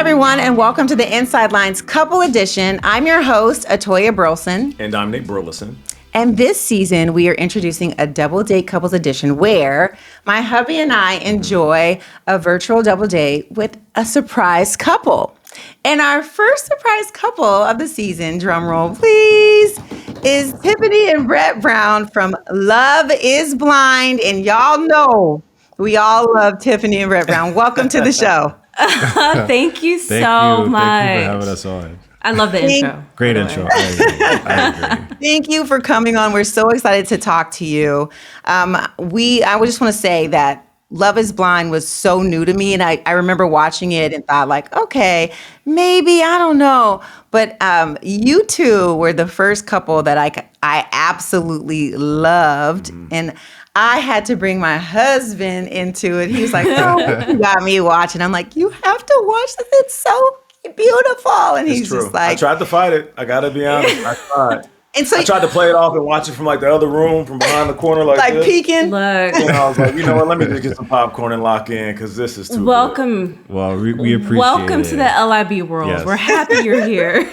everyone, and welcome to the Inside Lines Couple Edition. I'm your host, Atoya Burleson. And I'm Nate Burleson. And this season, we are introducing a double date couples edition where my hubby and I enjoy a virtual double date with a surprise couple. And our first surprise couple of the season, drum roll please, is Tiffany and Brett Brown from Love is Blind. And y'all know we all love Tiffany and Brett Brown. Welcome to the show. Thank you so much. Thank you for having us on. I love the intro. Great intro. I agree. Thank you for coming on. We're so excited to talk to you. I would just want to say that Love is Blind was so new to me. And I remember watching it and thought like, okay, maybe, I don't know. But you two were the first couple that I absolutely loved. And I had to bring my husband into it. He was like, oh, you got me watching. I'm like, you have to watch this. It's so beautiful. And he's just like, I tried to fight it. I gotta be honest. I tried. And so I tried to play it off and watch it from like the other room, from behind the corner, like this. peeking. Look. And I was like, you know what? Let me just get some popcorn and lock in because this is too Welcome. good. Well, we appreciate Welcome it. to the LIB world. Yes. We're happy you're here.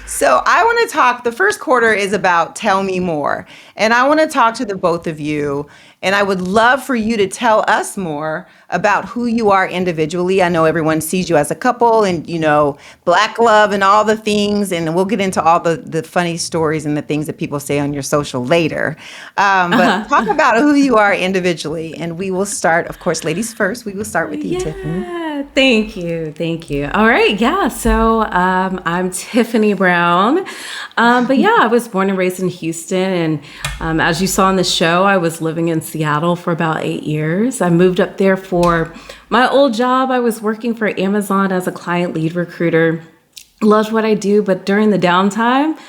So I want to talk, the first quarter is about tell me more. And I want to talk to the both of you. And I would love for you to tell us more about who you are individually. I know everyone sees you as a couple and, you know, Black love and all the things. And we'll get into all the funny stories and the things that people say on your social later. But talk about who you are individually. And we will start, of course, ladies first. We will start with you, Tiffany. Thank you. Thank you. All right. Yeah. So I'm Tiffany Brown. But yeah, I was born and raised in Houston. And as you saw in the show, I was living in Seattle for about 8 years. I moved up there for my old job. I was working for Amazon as a client lead recruiter. Loved what I do. But during the downtime,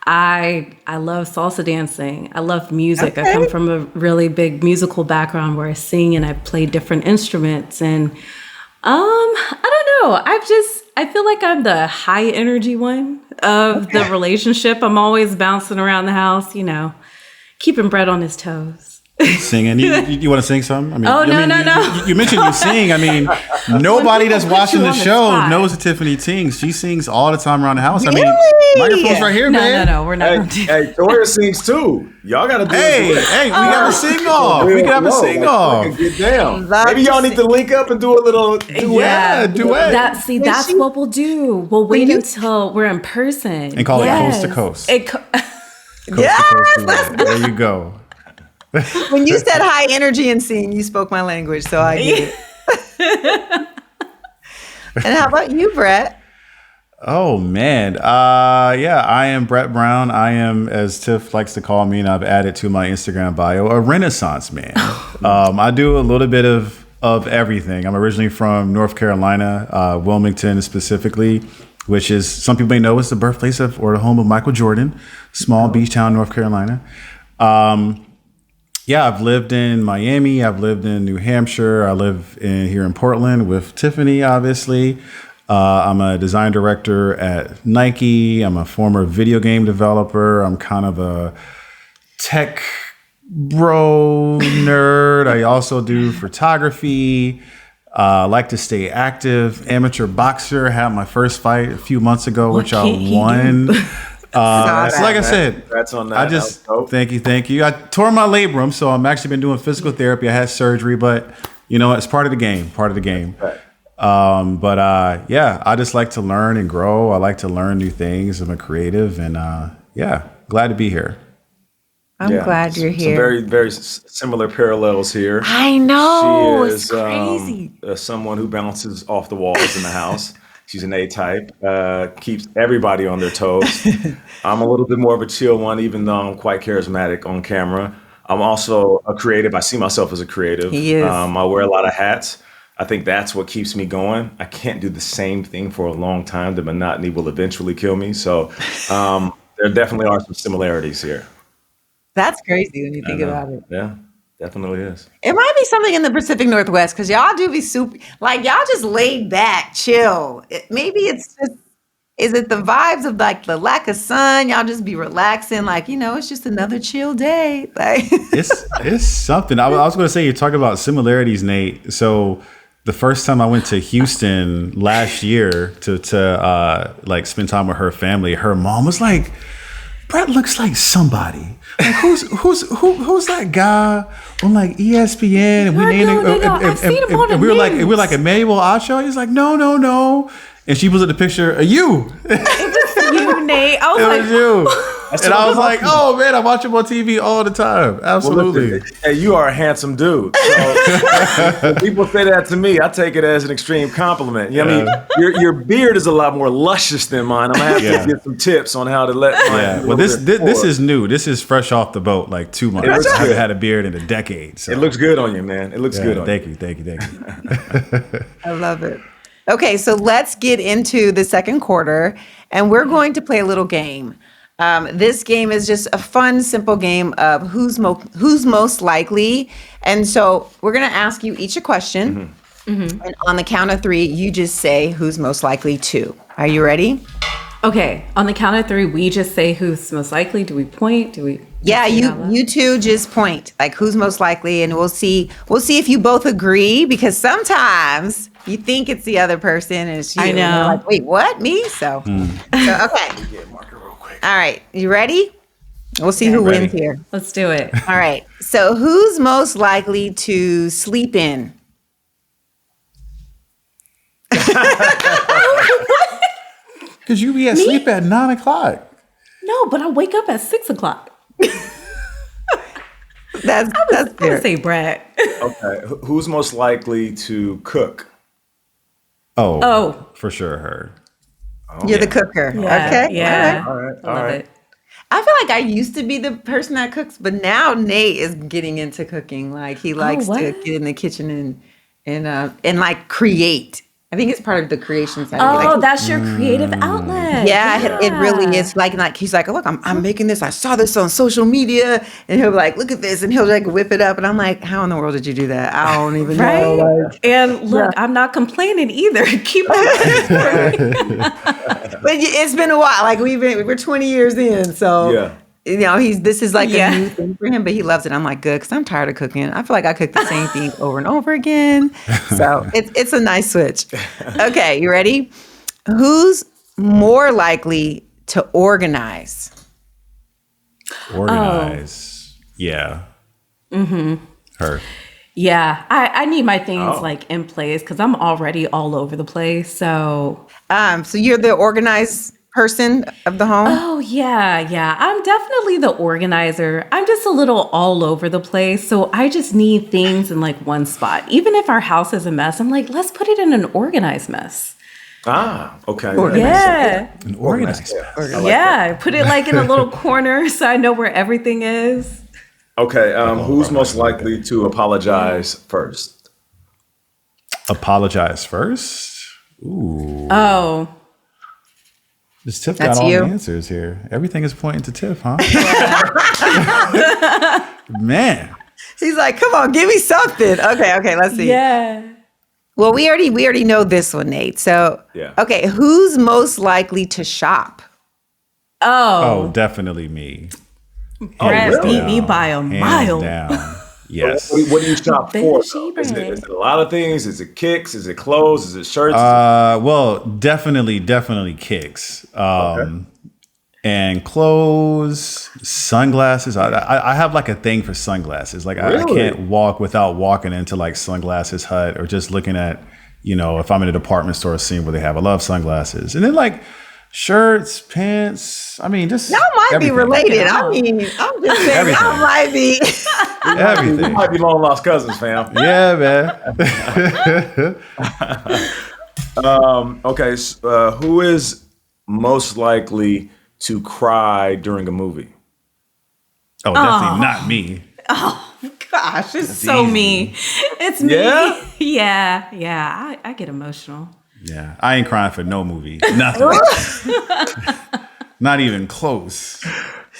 I love salsa dancing. I love music. Okay. I come from a really big musical background where I sing and I play different instruments. And I don't know. I feel like I'm the high energy one of the relationship. I'm always bouncing around the house, you know, keeping Brett on his toes. Singing. You want to sing something? I mean, No. You mentioned you sing. I mean, nobody that's put watching you the on the show spot. knows that Tiffany sings. She sings all the time around the house. I mean, Really? microphone's right here, man. No, we're not. Gonna do Hey, Toya sings too. Y'all gotta do Hey, it. we got a sing off. We can have a sing off. Get down. Love Maybe to y'all need to link up and do a little duet. Yeah, duet. That's what we'll do. We'll wait until we're in person And call it Coast to Coast. Coast to Yes, coast duet. There you go. When you said high energy and sing, you spoke my language, so I get it. And how about you, Brett? Oh man, yeah, I am Brett Brown. I am, as Tiff likes to call me, and I've added to my Instagram bio, a Renaissance man. I do a little bit of everything. I'm originally from North Carolina, Wilmington specifically, which is, some people may know, is the birthplace of, or the home of Michael Jordan, small beach town, North Carolina. Yeah, I've lived in Miami. I've lived in New Hampshire. I live here in Portland with Tiffany, obviously. I'm a design director at Nike. I'm a former video game developer. I'm kind of a tech bro nerd. I also do photography. I like to stay active. Amateur boxer. Had my first fight a few months ago, which I won. So like I said, Congrats on that. I just thank you. I tore my labrum, so I'm actually been doing physical therapy. I had surgery, but you know, it's part of the game. Right. Yeah, I just like to learn and grow. I like to learn new things. I'm a creative, and yeah, glad to be here. I'm glad you're here. Some very, very similar parallels here. I know. She It's is crazy. Someone who bounces off the walls in the house. She's an A-type, keeps everybody on their toes. I'm a little bit more of a chill one, even though I'm quite charismatic on camera. I'm also a creative. I see myself as a creative. He is. I wear a lot of hats. I think that's what keeps me going. I can't do the same thing for a long time. The monotony will eventually kill me. So there definitely are some similarities here. That's crazy when you think about it. Yeah, definitely is. It might be something in the Pacific Northwest because y'all do be super, like y'all just laid back, chill. Maybe it's just, is it the vibes of like the lack of sun? Y'all just be relaxing, like, you know, it's just another chill day. Like It's something. I was going to say, you're talking about similarities, Nate. So the first time I went to Houston last year to like spend time with her family, her mom was like, Brett looks like somebody. Like who's that guy on like ESPN? And we named him. I've seen him on the and we were news. like Emmanuel Acho. He's like, no. And she was at the picture of you. You, Nate. I was It like, was you. And I was like, oh man, I watch him on TV all the time. Absolutely. Well, listen, hey, you are a handsome dude. So when people say that to me, I take it as an extreme compliment. You know what I mean? Your beard is a lot more luscious than mine. I'm gonna have to get some tips on how to let mine. Yeah. Well, this is new. This is fresh off the boat, like 2 months. I haven't had a beard in a decade. So. It looks good on you, man. It looks good on you. Thank you. I love it. Okay, so let's get into the second quarter, and we're going to play a little game. This game is just a fun, simple game of who's most likely. And so we're going to ask you each a question. And on the count of 3, you just say who's most likely to. Are you ready? okay, on the count of 3, we just say who's most likely. Do we point? Do we? Yeah, you two just point like who's most likely, and we'll see if you both agree, because sometimes you think it's the other person and it's you. I know. And you're like, wait, what? Me? So okay. All right, you ready? We'll see who ready. wins here. Let's do it. All right. So who's most likely to sleep in? Because you be asleep at 9 o'clock. No, but I wake up at 6 o'clock. That's I would fair. say Brett. Okay, who's most likely to cook? Oh. For sure her. You're the cooker. Yeah, Okay. yeah. All right. All right, I all love right. it. I feel like I used to be the person that cooks, but now Nate is getting into cooking. Like he likes to what? get in the kitchen and like create. I think it's part of the creation side. Oh, Like, that's your creative outlet. yeah, it really is. Like he's like, look, I'm making this. I saw this on social media, and he'll be like, look at this, and he'll like whip it up, and I'm like, how in the world did you do that? I don't even know. Right? Like, And look, I'm not complaining either. Keep it. but it's been a while. Like we're 20 years in, so Yeah. You know, this is like Yeah. a new thing for him, but he loves it. I'm like, good, because I'm tired of cooking. I feel like I cook the same thing over and over again. So it's a nice switch. Okay, you ready? Who's more likely to organize? Organize. Yeah. Her. Yeah, I need my things like in place because I'm already all over the place. So, So you're the organized person of the home? oh yeah, I'm definitely the organizer. I'm just a little all over the place. So I just need things in like one spot. Even if our house is a mess, I'm like, let's put it in an organized mess. Okay. Yeah. An organized. Yeah, put it like in a little corner so I know where everything is. Okay, who's most likely to apologize first? Apologize first? Ooh. Oh, This Tiff That's got all you? the answers here. Everything is pointing to Tiff, huh? Man. He's like, come on, give me something. Okay, let's see. yeah. Well, we already know this one, Nate. So, Yeah. okay, who's most likely to shop? Oh, definitely me. Brad really? beat me by a Hands mile. down. Yes. What do you shop Baby for? she Though? Is bread. it a lot of things? Is it kicks? Is it clothes? Is it shirts? Well, definitely kicks. And clothes, sunglasses. I have like a thing for sunglasses. Like I Really? can't walk without walking into like Sunglasses Hut or just looking at, if I'm in a department store scene where they have. I love sunglasses. And then like shirts, pants. I mean, just Y'all might everything. be related. out. I mean, I'm just saying, Everything. y'all might be. We Everything. might be long lost cousins, fam. Yeah, man. Okay, who is most likely to cry during a movie? Oh, definitely not me. Gosh, it's so easy. me. It's me. Yeah? Yeah. I get emotional. Yeah, I ain't crying for no movie. Nothing. Not even close.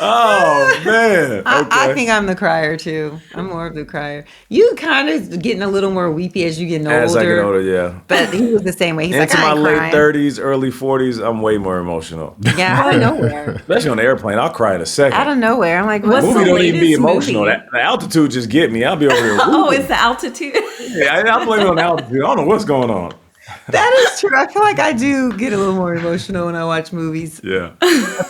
Oh man. I Okay. think I'm the crier too. I'm more of the crier. You kind of getting a little more weepy as you getting As I get older. older, yeah. But he was the same way. He's like, Into I my ain't late crying. 30s, early 40s, I'm way more emotional. Yeah, out of nowhere. Especially on the airplane, I'll cry in a Out second. of nowhere. I'm like, What's what's the Movie don't even be latest emotional. movie? The altitude just get me. I'll be over there. Oh, whooping. it's the altitude. Yeah, I blame it on the altitude. I don't know what's going on. That is true. I feel like I do get a little more emotional when I watch movies. Yeah.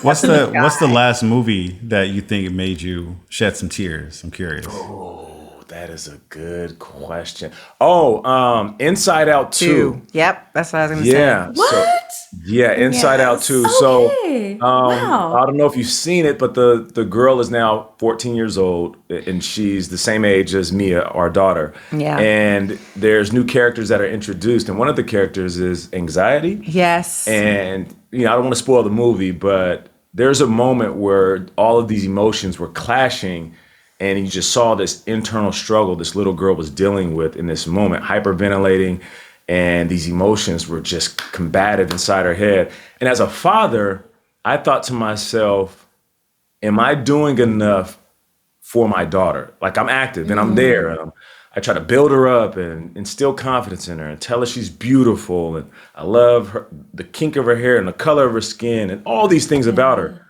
What's the last movie that you think made you shed some tears? I'm curious. Oh, that is a good question. Oh, Inside Out 2. Yep, that's what I was going to say. Yeah. What? Yeah, Inside Out Yes. 2. Okay. So, Wow. I don't know if you've seen it, but the girl is now 14 years old, and she's the same age as Mia, our daughter. Yeah. And there's new characters that are introduced, and one of the characters is anxiety. Yes. And I don't want to spoil the movie, but there's a moment where all of these emotions were clashing, and you just saw this internal struggle this little girl was dealing with in this moment, hyperventilating, and these emotions were just combative inside her head. And as a father, I thought to myself, am I doing enough for my daughter? Like, I'm active and I'm there, and I try to build her up and instill confidence in her and tell her she's beautiful, and I love her, the kink of her hair and the color of her skin and all these things about her.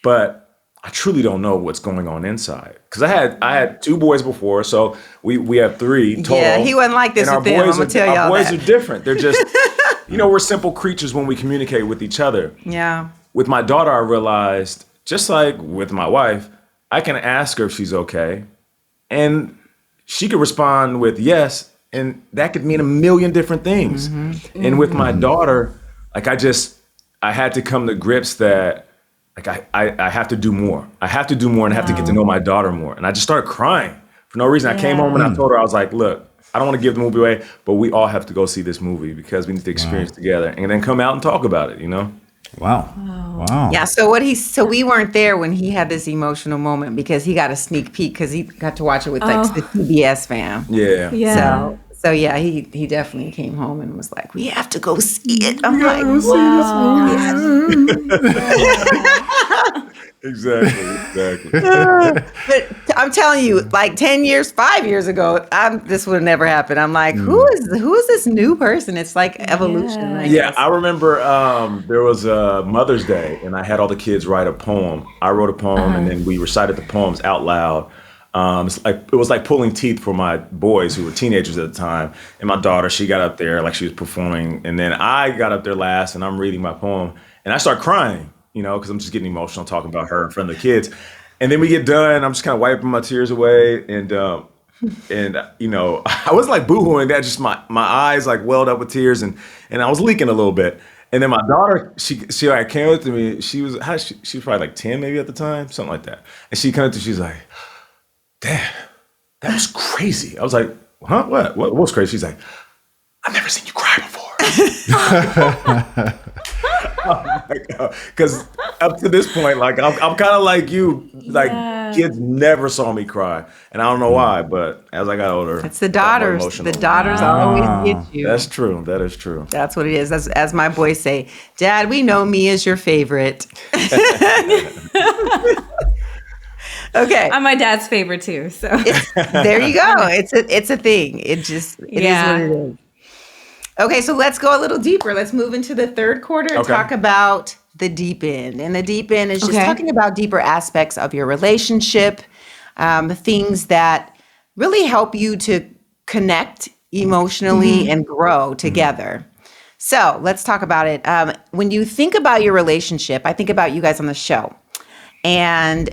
But I truly don't know what's going on inside, because I had two boys before, so we have three total. Yeah, he wasn't like this and with them. I'm gonna tell y'all our boys that. are different. They're just, we're simple creatures when we communicate with each other. Yeah. With my daughter, I realized, just like with my wife, I can ask her if she's okay, and she could respond with yes, and that could mean a million different things. And with my daughter, like I had to come to grips that like I have to do more. I have to do more, and I have to get to know my daughter more. And I just started crying for no reason. I came home and I told her, I was like, look, I don't want to give the movie away, but we all have to go see this movie because we need to experience together and then come out and talk about it, Wow. Wow. Yeah, so we weren't there when he had this emotional moment because he got a sneak peek because he got to watch it with like the CBS fam. Yeah. Yeah. So yeah, he definitely came home and was like, "We have to go see it." I'm like, Exactly. but I'm telling you, like 5 years ago, this would have never happened. I'm like, who is this new person? It's like evolution. Yeah. I Yeah, guess. I remember there was a Mother's Day, and I had all the kids write a poem. I wrote a poem, and then we recited the poems out loud. It was like pulling teeth for my boys who were teenagers at the time. And my daughter, she got up there like she was performing. And then I got up there last, and I'm reading my poem. And I start crying, because I'm just getting emotional talking about her in front of the kids. And then we get done. I'm just kind of wiping my tears away. And I wasn't like boohooing. That just my eyes like welled up with tears, and I was leaking a little bit. And then my daughter, she like came up to me. She was probably like 10 maybe at the time, something like that. And she came up to me, she's like, "Dad, that was crazy." I was like, "Huh? What was crazy?" She's like, "I've never seen you cry before." Because up to this point, like I'm kind of like you, like kids never saw me cry, and I don't know why. But as I got older, It's the I got more daughters. emotional. The daughters always get you. That's true. That is true. That's what it is. As my boys say, Dad, we know me is your favorite. Okay. I'm my dad's favorite too. So There you go. It's a thing. It is what it is. Okay, so let's go a little deeper. Let's move into the third quarter and Okay. talk about the deep end. And the deep end is just Okay. talking about deeper aspects of your relationship, things that really help you to connect emotionally and grow together. So let's talk about it. When you think about your relationship, I think about you guys on the show. And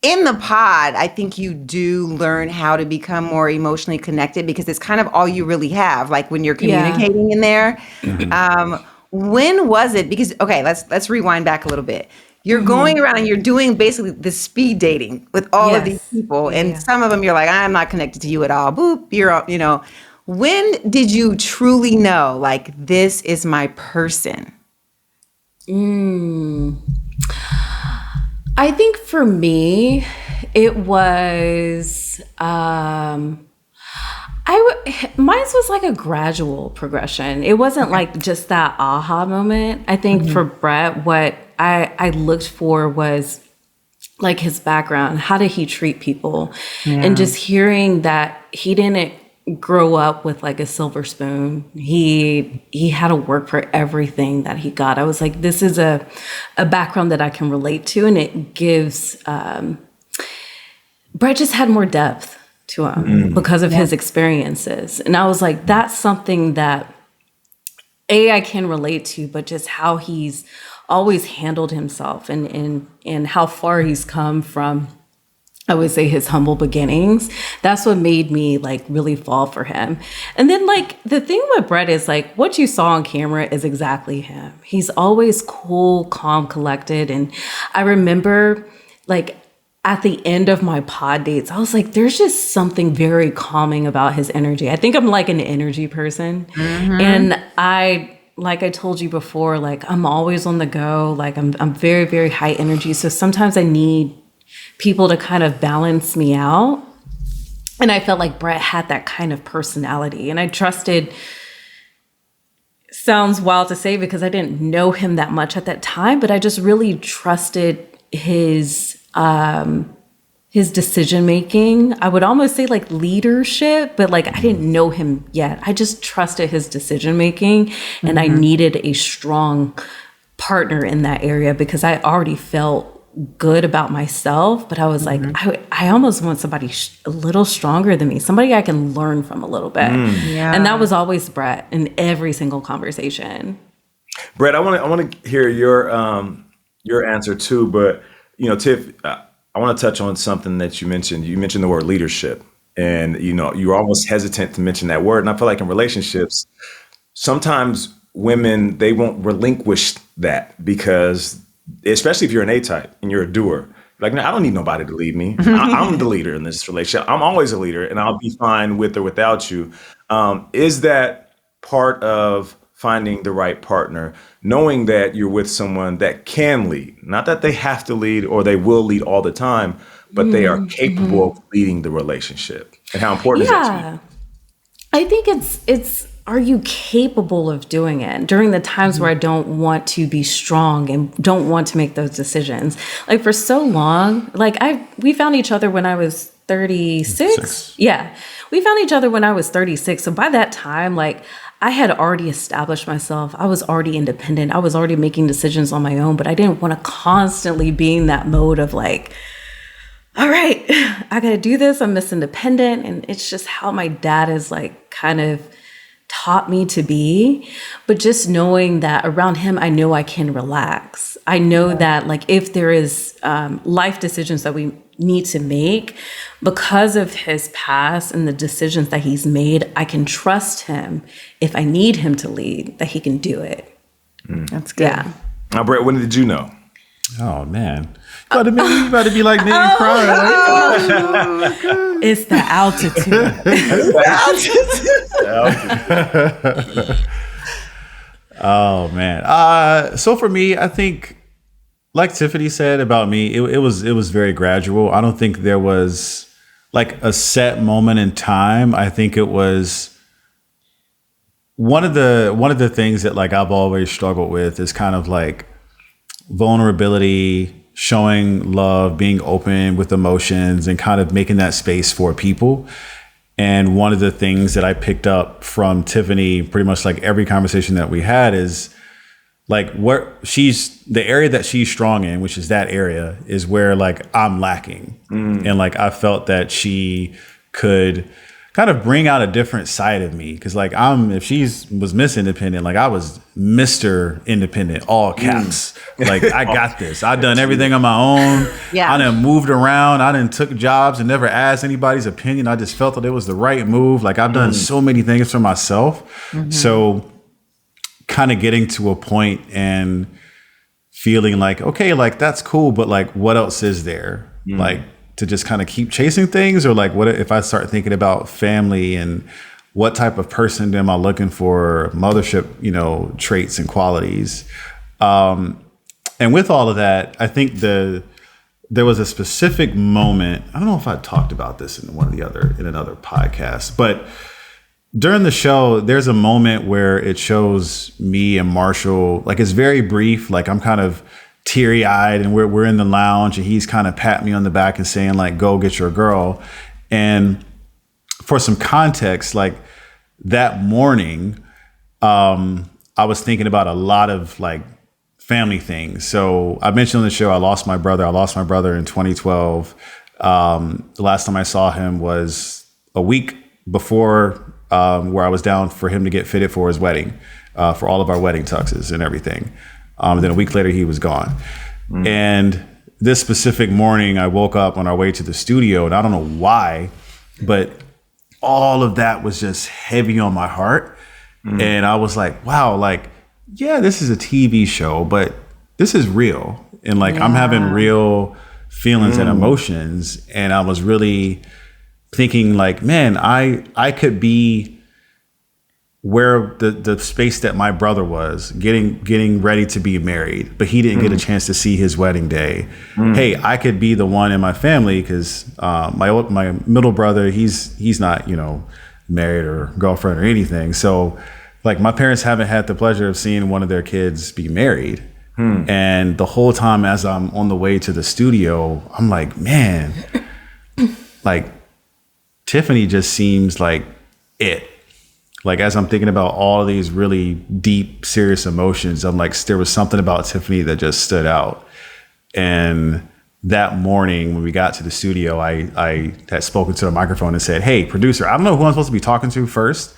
in the pod, I think you do learn how to become more emotionally connected because it's kind of all you really have, like when you're communicating in there. When was it? Because let's rewind back a little bit. You're going around and you're doing basically the speed dating with all of these people, and some of them you're like, I'm not connected to you at all. Boop, you're. When did you truly know, like, this is my person? I think for me, it was mine was like a gradual progression. It wasn't like just that aha moment. I think for Brett, what I looked for was like his background, how did he treat people? And just hearing that he didn't grow up with like a silver spoon. He had to work for everything that he got. I was like, this is a background that I can relate to, and it gives Brett just had more depth to him because of his experiences. And I was like, that's something that I can relate to, but just how he's always handled himself and how far he's come from, I would say, his humble beginnings. That's what made me like really fall for him. And then like the thing with Brett is like what you saw on camera is exactly him. He's always cool, calm, collected. And I remember like at the end of my pod dates, I was like, there's just something very calming about his energy. I think I'm like an energy person. And like I told you before, like I'm always on the go. Like I'm very, very high energy. So sometimes I need people to kind of balance me out. And I felt like Brett had that kind of personality. And I trusted, sounds wild to say because I didn't know him that much at that time, but I just really trusted his decision making. I would almost say like leadership, but like I didn't know him yet. I just trusted his decision making, and I needed a strong partner in that area because I already felt good about myself, but I was like, I almost want somebody a little stronger than me, somebody I can learn from a little bit. And that was always Brett in every single conversation. Brett, I want to hear your answer too, but you know, Tiff, I want to touch on something that you mentioned. You mentioned the word leadership, and you know, you were almost hesitant to mention that word. And I feel like in relationships, sometimes women, they won't relinquish that because, especially if you're an A-type and you're a doer, like, no, I don't need nobody to lead me. I'm the leader in this relationship. I'm always a leader, and I'll be fine with or without you. Is that part of finding the right partner, knowing that you're with someone that can lead, not that they have to lead or they will lead all the time, but they are capable of leading the relationship? And how important is that to you? I think it's are you capable of doing it during the times where I don't want to be strong and don't want to make those decisions? Like for so long, like we found each other when I was 36. Yeah. We found each other when I was 36. So by that time, like I had already established myself. I was already independent. I was already making decisions on my own, but I didn't want to constantly be in that mode of like, all right, I got to do this. I'm Miss Independent. And it's just how my dad is like kind of taught me to be. But just knowing that around him, I know I can relax. I know that like if there is life decisions that we need to make because of his past and the decisions that he's made, I can trust him if I need him to lead, that he can do it. That's good. Yeah. Now, Brett, when did you know? Oh man, you about to be like Nate crying. It's the altitude. Oh man. So for me, I think, like Tiffany said about me, it was very gradual. I don't think there was like a set moment in time. I think it was one of the things that like I've always struggled with is kind of like vulnerability, showing love, being open with emotions, and kind of making that space for people. And one of the things that I picked up from Tiffany, pretty much like every conversation that we had, is like where the area that she's strong in, which is that area, is where like I'm lacking. And like I felt that she could kind of bring out a different side of me. Cause like if she was Miss Independent, like I was Mr. Independent, all caps. Like I got this. I done everything on my own. Yeah. I done moved around. I done took jobs and never asked anybody's opinion. I just felt that it was the right move. Like I've done so many things for myself. So kind of getting to a point and feeling like, okay, like that's cool, but like what else is there? Like to just kind of keep chasing things, or like what if I start thinking about family and what type of person am I looking for, mothership, traits and qualities. And with all of that, I think there was a specific moment. I don't know if I talked about this in another podcast, but during the show, there's a moment where it shows me and Marshall, like it's very brief. Like I'm kind of teary eyed, and we're in the lounge, and he's kind of patting me on the back and saying like, "Go get your girl." And for some context, like that morning, I was thinking about a lot of like family things. So I mentioned on the show, I lost my brother. I lost my brother in 2012. The last time I saw him was a week before, where I was down for him to get fitted for his wedding, for all of our wedding tuxes and everything. Then a week later, he was gone. And this specific morning, I woke up on our way to the studio, and I don't know why, but all of that was just heavy on my heart. And I was like, wow, like, yeah, this is a TV show, but this is real. And like, I'm having real feelings and emotions. And I was really thinking like, man, I could be where the space that my brother was getting ready to be married, but he didn't get a chance to see his wedding day. Hey, I could be the one in my family, because my middle brother, he's not, married or girlfriend or anything. So like my parents haven't had the pleasure of seeing one of their kids be married. And the whole time as I'm on the way to the studio, I'm like, man, like Tiffany just seems like it. Like as I'm thinking about all of these really deep, serious emotions, I'm like, there was something about Tiffany that just stood out. And that morning when we got to the studio, I had spoken to the microphone and said, "Hey, producer, I don't know who I'm supposed to be talking to first,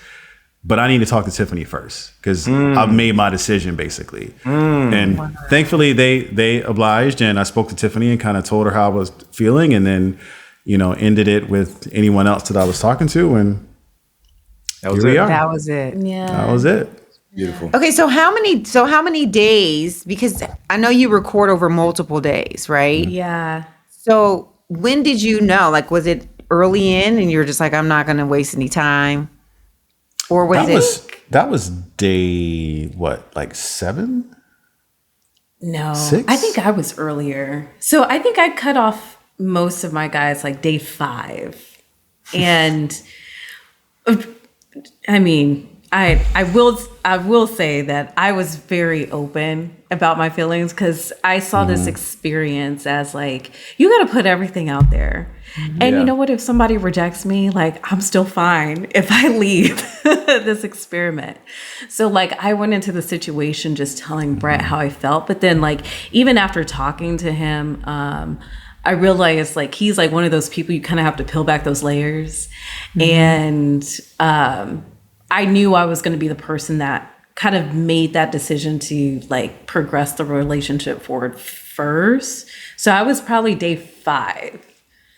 but I need to talk to Tiffany first, because I've made my decision basically." And thankfully they obliged, and I spoke to Tiffany and kind of told her how I was feeling, and then, ended it with anyone else that I was talking to. And here we are. That was it. Yeah. That was it. Beautiful. Okay, so how many days? Because I know you record over multiple days, right? Yeah. So when did you know? Like, was it early in, and you were just like, I'm not going to waste any time, or That was day what, like 7? No, 6? I think I was earlier. So I think I cut off most of my guys like day 5. And I mean, I will say that I was very open about my feelings, because I saw this experience as like, you got to put everything out there. And you know what? If somebody rejects me, like, I'm still fine if I leave this experiment. So like, I went into the situation just telling Brett how I felt. But then like, even after talking to him, I realized like, he's like one of those people you kind of have to peel back those layers. And I knew I was going to be the person that kind of made that decision to like progress the relationship forward first. So I was probably day 5.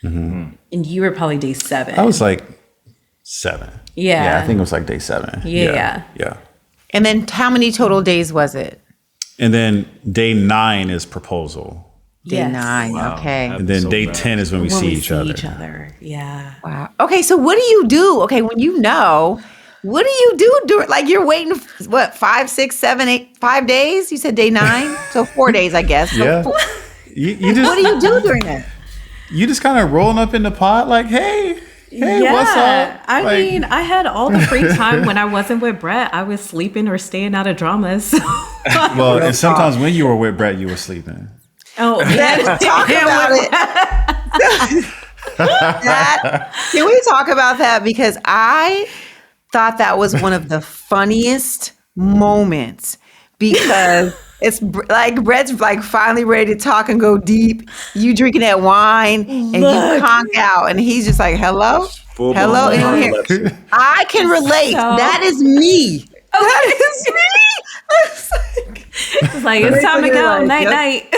And you were probably day 7. I was like 7. Yeah. I think it was like day 7. Yeah. And then how many total days was it? And then day 9 is proposal. Day Yes. 9. Wow. Okay. That's And then so day fast. 10 is when we When see we each other. Yeah. Wow. Okay, so what do you do? Okay, when you know, what do you do during, like, you're waiting, what, 5, 6, 7, 8, 5 days? You said day 9? So 4 days, I guess. So Yeah. You just what do you do during that? you just kind of rolling up in the pot like, hey, what's up? I Like, mean, I had all the free time when I wasn't with Brett. I was sleeping or staying out of dramas. So. well, and sometimes when you were with Brett, you were sleeping. Oh, Let's talk about it. Can we talk about that? Because I thought that was one of the funniest moments, because it's like Brett's like finally ready to talk and go deep. You drinking that wine and you conk out, and he's just like, hello? Full Hello? blown Anyone here? narcolepsy. I can relate. So- That is me. That is me. It's like, it's time to go. Like, Night, yep. night.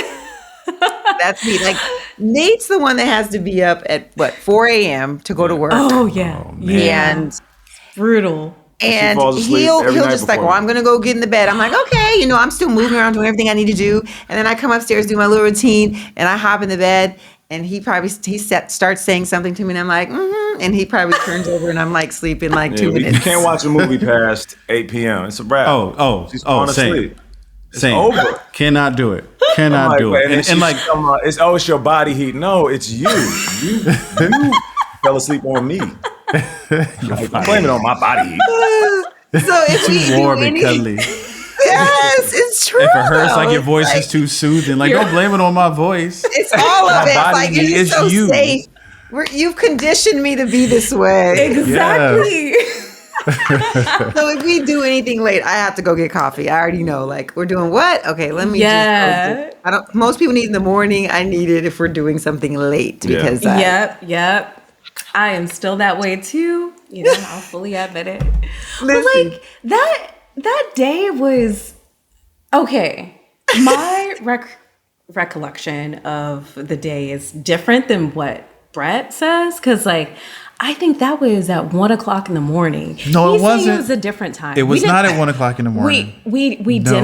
That's me. Like, Nate's the one that has to be up at what, 4 a.m. to go to work. Oh, yeah. And Brutal. And falls asleep he'll every night just like, before well, I'm gonna go get in the bed. I'm like, okay, I'm still moving around, doing everything I need to do. And then I come upstairs, do my little routine, and I hop in the bed. And he starts saying something to me, and I'm like, and he probably turns over, and I'm like sleeping like 2 You minutes. can't watch a movie past 8 p.m. It's a wrap. She's falling same. asleep. It's Same. over. Cannot do it. I'm Cannot like, do wait, it. and And like, it's your body heat. No, it's you. You fell asleep on me. Like, blame it on my body heat. So if we do warm and any, cuddly. yes, is true. If it hurts, like your though. voice Like, is too soothing, like don't blame it on my voice. it's all of My it. body Like needs- it's it's so you. safe. You've conditioned me to be this way. Exactly. So if we do anything late, I have to go get coffee. I already know. Like we're doing what? Okay, let me Yeah. just. I don't. Most people need it in the morning. I need it if we're doing something late Yeah. because Yep. I am still that way too. You know, I'll fully admit it. But Listen. like that day was okay. My recollection of the day is different than what Brett says, because like I think that was at 1:00 in the morning. No, it He's saying wasn't. It was a different time. It was We not didn't- at 1:00 in the morning. We No.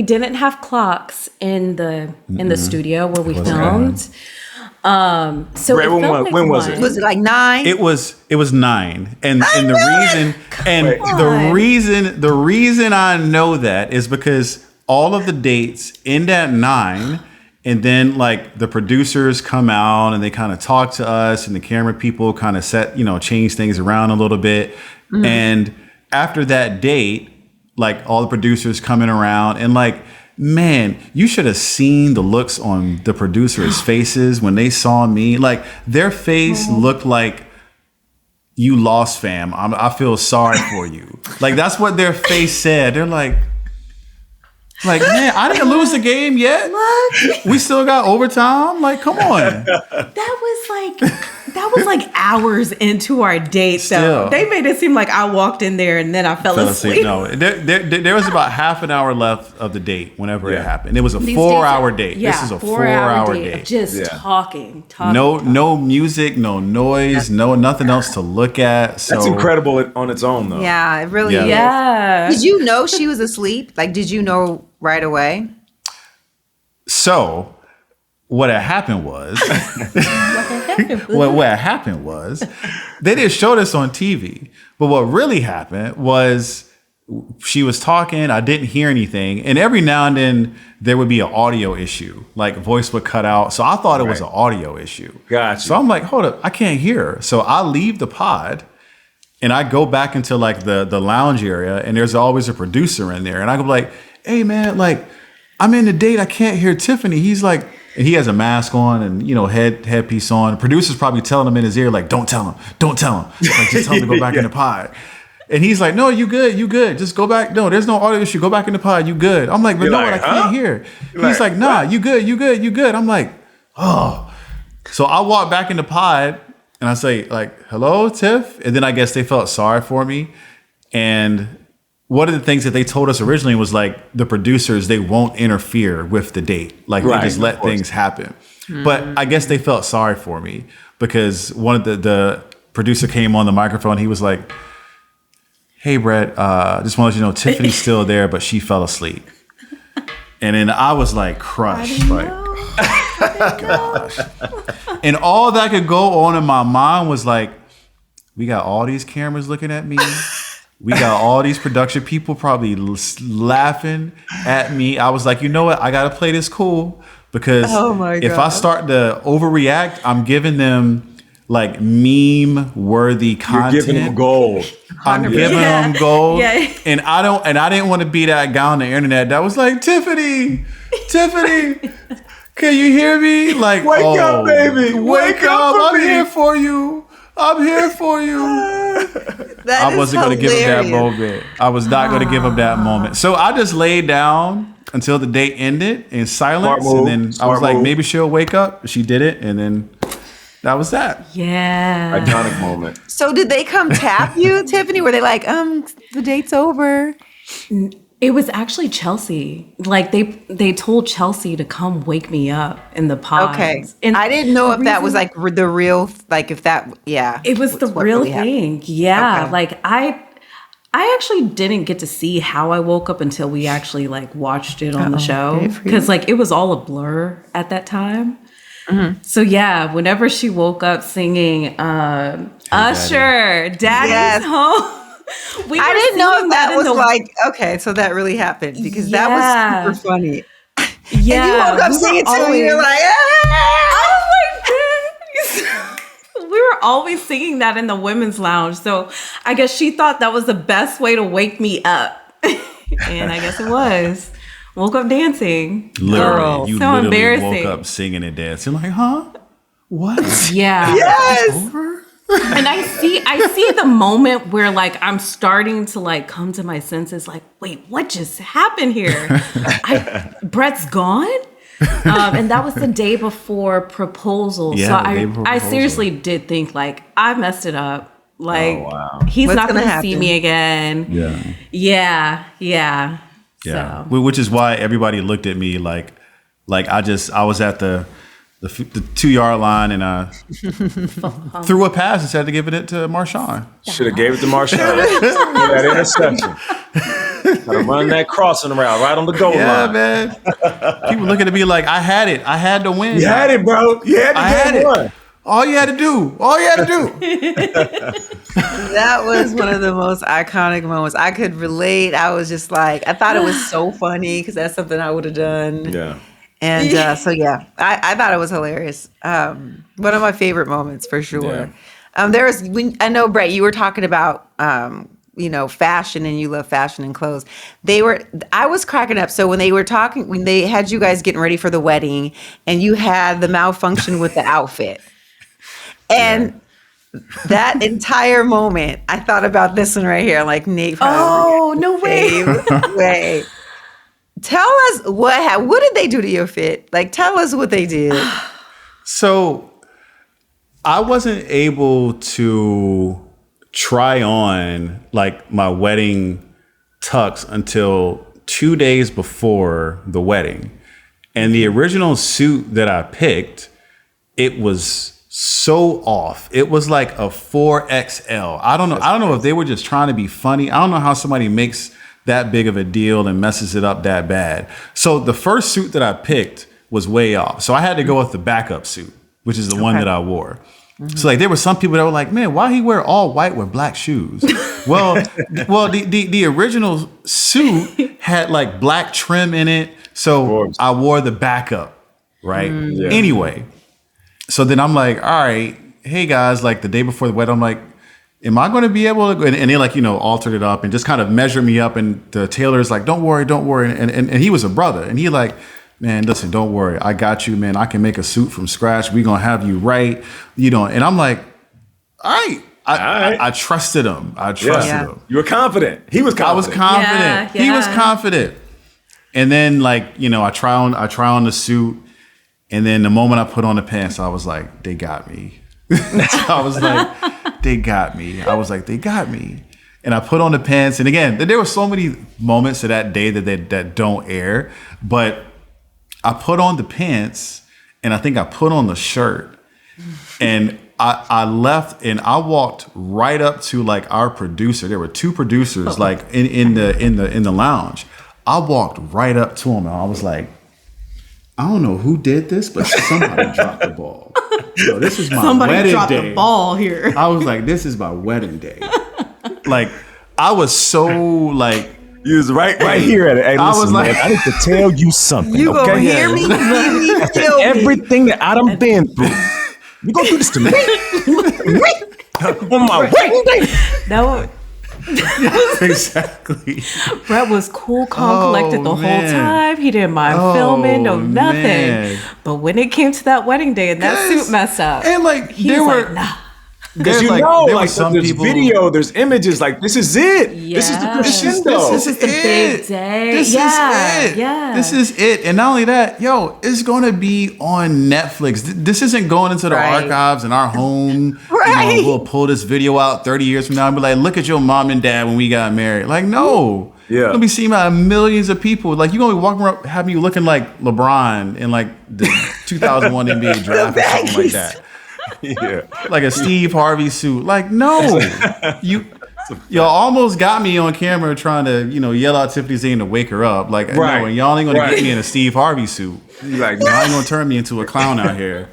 didn't have clocks in the studio where we wasn't. filmed. So Brett, it felt when like was it? one. was it like 9? It was 9, and the reason Wait. the reason I know that is because all of the dates end at 9, and then like the producers come out and they kind of talk to us, and the camera people kind of change things around a little bit, and after that date, like all the producers coming around and like. Man, you should have seen the looks on the producers' faces when they saw me. Like their face looked like you lost, fam. I feel sorry for you. Like that's what their face said. They're like, man, I didn't lose the game yet. What? We still got overtime. Like, come on. That was like hours into our date. Still. Though they made it seem like I walked in there and then I fell asleep. No, there was about half an hour left of the date whenever it Yeah. happened. It was a These 4-hour dates are- date. Yeah, This is a 4-hour 4-hour date. date. Of just Yeah. talking. No music, no noise, nothing else to look at. So That's incredible on its own, though. Yeah, it really Yeah. is. Yeah. Did you know she was asleep? Like, did you know right away? So what had happened was what happened was they didn't show this on TV, but what really happened was she was talking, I didn't hear anything, and every now and then there would be an audio issue, like voice would cut out. So I thought it was an audio issue. Gotcha. So I'm like, hold up, I can't hear her. So I leave the pod and I go back into like the lounge area, and there's always a producer in there, and I go like, hey man, like I'm in the date, I can't hear Tiffany. He's like, and he has a mask on and headpiece on. The producer's probably telling him in his ear like, don't tell him, like just tell him to go back in the pod. And he's like, no, you good, just go back. No, there's no audio issue, go back in the pod, you good. I'm like, but You're no, like, I can't huh? hear. You're He's like, like, nah, what? you good. I'm like, oh. So I walk back in the pod and I say like, hello, Tiff. And then I guess they felt sorry for me. And one of the things that they told us originally was like the producers, they won't interfere with the date. Like Right, they just of let course. things happen. But I guess they felt sorry for me because one of the producer came on the microphone. He was like, hey, Brett, just want to let you know Tiffany's still there, but she fell asleep. And then I was like crushed. Like, gosh. And all that could go on in my mind was like, we got all these cameras looking at me. We got all these production people probably laughing at me. I was like, you know what? I got to play this cool because Oh my if I God. start to overreact, I'm giving them like meme worthy You're content. giving them gold. I'm 100%. giving them gold. Yeah. And I didn't want to be that guy on the internet that was like, Tiffany, can you hear me? Like, Wake up, baby. Wake up. for I'm me. here for you. That I is wasn't going to give him that hilarious. moment. I was not going to give him that moment. So I just laid down until the date ended in silence. Smart move. And then I Smart was like, move. maybe she'll wake up. She did it. And then that was that. Yeah. Iconic moment. So did they come tap you, Tiffany? Were they like, the date's over? It was actually Chelsea. Like they told Chelsea to come wake me up in the pods. Okay. And I didn't know the if that was reason- like the real, like if that, yeah. It was the what real really happened. thing. Yeah. Okay. Like I actually didn't get to see how I woke up until we actually like watched it on the show. good for you. Because like it was all a blur at that time. Mm-hmm. So yeah, whenever she woke up singing Usher, Daddy's Yes. home. We I were didn't know singing if that in was the- like, okay, so that really happened because Yeah. that was super funny. Yeah. And you woke up we were singing too, and always- you're like, I was like, we were always singing that in the women's lounge. So I guess she thought that was the best way to wake me up. And I guess it was. Woke up dancing. Literally, you so literally embarrassing. woke up singing and dancing. Like, huh? What? Yeah. Yes. Over? And I see the moment where like I'm starting to like come to my senses. Like, wait, what just happened here? Brett's gone. And that was the day before proposal. Yeah, so the day before I proposal. seriously did think like I messed it up. Like he's What's not gonna gonna see happen? me again. Yeah. Yeah. Yeah. So. Which is why everybody looked at me like I was at the 2-yard line and I threw a pass instead of giving it to Marshawn. Should have gave it to Marshawn. That interception. Gotta run that crossing around right on the goal Yeah, line. man. People looking at me like I had it. I had to win. You had it, bro. You had to I get had it. one. All you had to do. That was one of the most iconic moments. I could relate. I was just like, I thought it was so funny because that's something I would have done. Yeah. And so, yeah, I thought it was hilarious. One of my favorite moments for sure. I know, Brett, you were talking about, fashion and you love fashion and clothes. I was cracking up. So when they had you guys getting ready for the wedding and you had the malfunction with the outfit. And that entire moment, I thought about this one right here. Like, Nate, Oh, no way. way. Tell us what did they do to your fit? Like, tell us what they did. So I wasn't able to try on like my wedding tux until 2 days before the wedding. And the original suit that I picked, it was so off. It was like a 4XL. I don't know if they were just trying to be funny. I don't know how somebody makes that big of a deal and messes it up that bad. So the first suit that I picked was way off. So I had to go with the backup suit, which is the one that I wore. So like there were some people that were like, man, why he wear all white with black shoes? well, the original suit had like black trim in it. So I wore the backup, right? Yeah. Anyway, so then I'm like, all right, hey guys, like the day before the wedding, I'm like, am I going to be able to? And they like, altered it up and just kind of measured me up. And the tailor's like, don't worry. And he was a brother. And he like, man, listen, don't worry. I got you, man. I can make a suit from scratch. We're going to have you right. And I'm like, all right. I trusted him. I trusted him. You were confident. He was confident. I was confident. Yeah. He was confident. And then like, I try on the suit. And then the moment I put on the pants, I was like, they got me. I was like, they got me. I was like, they got me. And I put on the pants. And again, there were so many moments of that day that don't air. But I put on the pants and I think I put on the shirt. And I left and I walked right up to like our producer. There were 2 producers like in the lounge. I walked right up to him and I was like, I don't know who did this, but somebody dropped the ball. Yo, this is my Somebody wedding dropped day. the ball here. I was like, this is my wedding day. Like, I was so like, You was right here at it. Hey, I was listen, like- man, I need to tell you something. You gonna hear me? Feel me. Everything that I done been through. You gonna do this to me? On my wedding day. No, exactly. Brett was cool, calm, collected the whole man. time. He didn't mind filming, no nothing. man. But when it came to that wedding day and that suit messed up, And like, he there was were, like, nah. Because there were like some there's people. video, there's images, like this is it. This is the Yeah. crescendo. This is the big day. This Yeah, is it. yeah. This is it. And not only that, it's going to be on Netflix. This isn't going into the Right. archives in our home. Right. We'll pull this video out 30 years from now and be like, look at your mom and dad when we got married. Like, no. Yeah. You're going to be seen by millions of people. Like, you're going to be walking around, having you looking like LeBron in like the 2001 NBA draft or something like that. Yeah. Like a Steve Harvey suit. Like, no. Y'all almost got me on camera trying to, yell out Tiffany Zane to wake her up. Like, Right. no, and y'all ain't gonna Right. get me in a Steve Harvey suit. You like, Y'all ain't gonna turn me into a clown out here.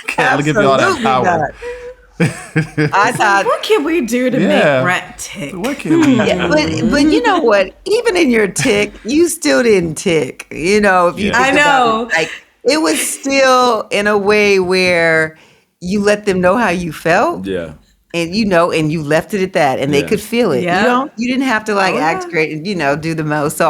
Can't give y'all that Absolutely power. not. I thought, What can we do to Yeah. make Brett tick? What can we yeah, do? but you know what? Even in your tick, you still didn't tick. If you Yeah. think I about know. it, like it was still in a way where you let them know how you felt. yeah. and and you left it at that, and they Yeah. could feel it. Yeah. You didn't have to like Oh, act yeah. great and do the most. So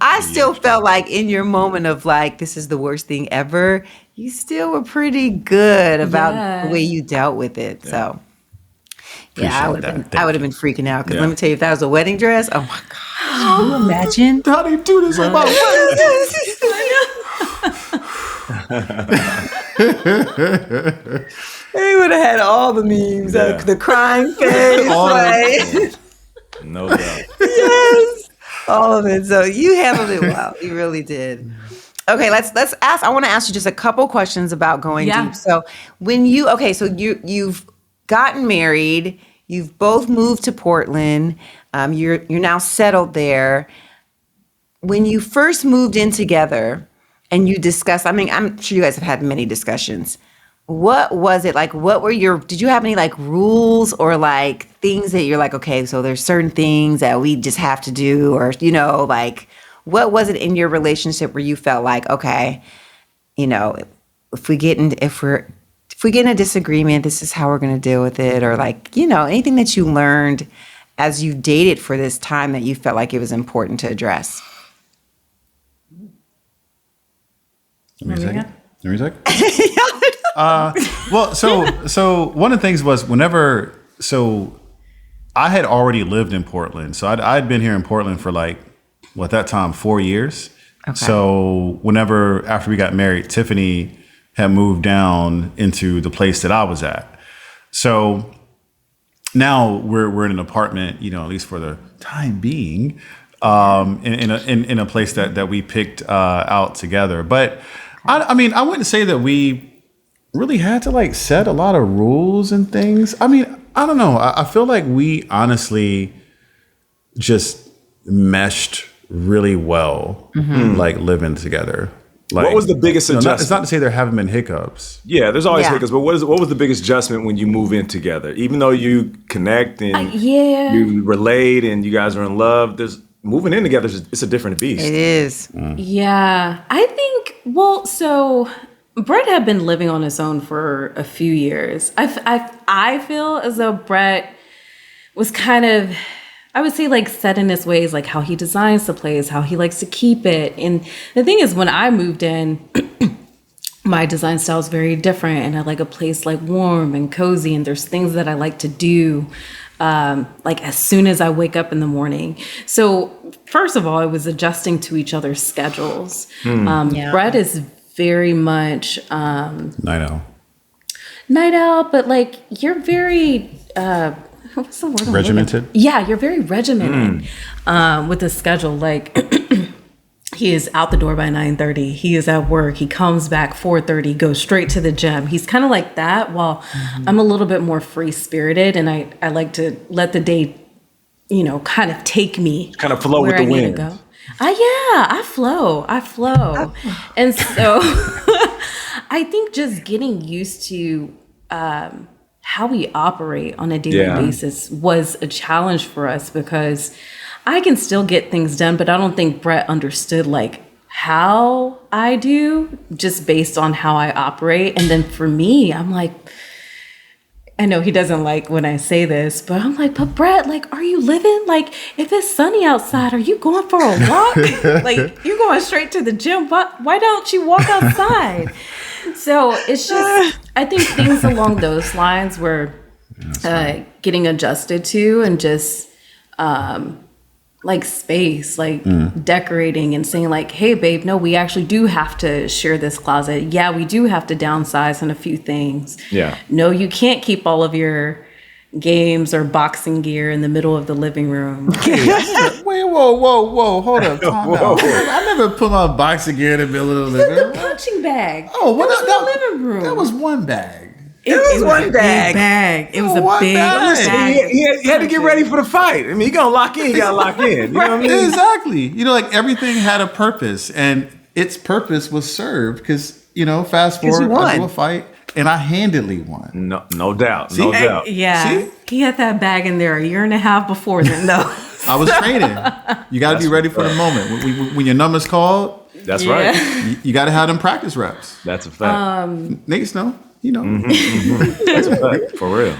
I still felt like in your moment of like this is the worst thing ever, you still were pretty good about the way Yeah. you dealt with it. So yeah, Appreciate that. I Thank would have you. been freaking out because Yeah. let me tell you, if that was a wedding dress, oh my gosh, can you imagine? How do you do this on my They would have had all the memes, Yeah. the crying face, All of like, No doubt. yes, all of it. So you handled it well. You really did. Okay, let's ask. I want to ask you just a couple questions about going Yeah. deep. So so you've gotten married, you've both moved to Portland, you're now settled there. When you first moved in together and you discussed, I mean, I'm sure you guys have had many discussions. What was it like? Did you have any like rules or like things that you're like, okay, so there's certain things that we just have to do, or, like what was it in your relationship where you felt like, okay, if we get in a disagreement, this is how we're going to deal with it, or like, anything that you learned as you dated for this time that you felt like it was important to address? Give me a second. Well, so one of the things was I had already lived in Portland. So I'd been here in Portland for like, at that time, 4 years. Okay. So after we got married, Tiffany had moved down into the place that I was at. So now we're in an apartment, at least for the time being, in a place that we picked out together. But I mean, I wouldn't say that we really had to like set a lot of rules and things. I mean, I don't know. I feel like we honestly just meshed really well, like living together. Like, What was the biggest adjustment? It's not to say there haven't been hiccups. Yeah, there's always Yeah. hiccups, but what was the biggest adjustment when you move in together? Even though you connect and Yeah. you relate and you guys are in love, moving in together it's a different beast. It is. Yeah, I think, so Brett had been living on his own for a few years. I feel as though Brett was kind of, I would say, like set in his ways, like how he designs the place, how he likes to keep it. And the thing is, when I moved in, my design style is very different, and I like a place like warm and cozy, and there's things that I like to do like as soon as I wake up in the morning. So first of all, it was adjusting to each other's schedules. Yeah. Brett is very much Night owl. night out, but like you're very what's the word? I'm looking Regimented? for? Yeah, you're very regimented with the schedule. Like he is out the door by 9:30. He is at work. He comes back 4:30, goes straight to the gym. He's kind of like that, while I'm a little bit more free spirited, and I like to let the day, kind of take me, Kind of flow where with the I need wind. to go. I flow. And so I think just getting used to how we operate on a daily Yeah. basis was a challenge for us, because I can still get things done, but I don't think Brett understood like how I do, just based on how I operate. And then for me, I'm like, I know he doesn't like when I say this, but I'm like, but Brett, like, are you living? Like, if it's sunny outside, are you going for a walk? Like, you're going straight to the gym. Why don't you walk outside? So it's just, I think things along those lines were getting adjusted to, and just like space, like decorating and saying like, hey babe, no, we actually do have to share this closet. Yeah, we do have to downsize on a few things. Yeah. No, you can't keep all of your games or boxing gear in the middle of the living room. Wait, whoa, hold up, calm Whoa. down. I never put my boxing gear in the middle of the living The room. punching bag. Oh, what? That was the living room. That was one bag. It was one a big bag. It was a One big bag. bag. He had to get ready for the fight. I mean, you gonna lock in, you gotta lock in. You know what I mean? Exactly. Like everything had a purpose, and its purpose was served because fast 'Cause you forward, I do won. a fight, and I handedly won. No doubt. No doubt. Yeah. See? He had that bag in there a year and a half before then, though. I was training. You got to be ready for the moment. When your number's called, That's Yeah. right. you got to have them practice reps. That's a fact. Niggas know. That's a fact. For real.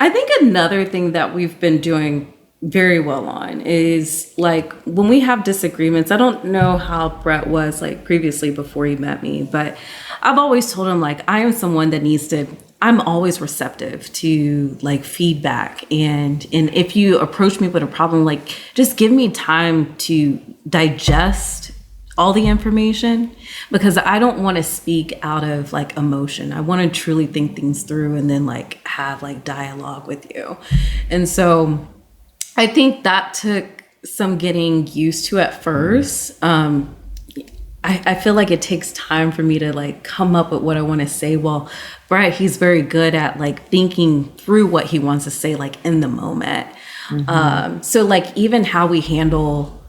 I think another thing that we've been doing very well on is like when we have disagreements. I don't know how Brett was like previously before he met me, but I've always told him like I am someone that I'm always receptive to like feedback, and if you approach me with a problem, like just give me time to digest all the information, because I don't want to speak out of like emotion. I want to truly think things through and then like have like dialogue with you. And so I think that took some getting used to at first. I feel like it takes time for me to like come up with what I want to say. Well, Brett, he's very good at like thinking through what he wants to say like in the moment. So like even how we handle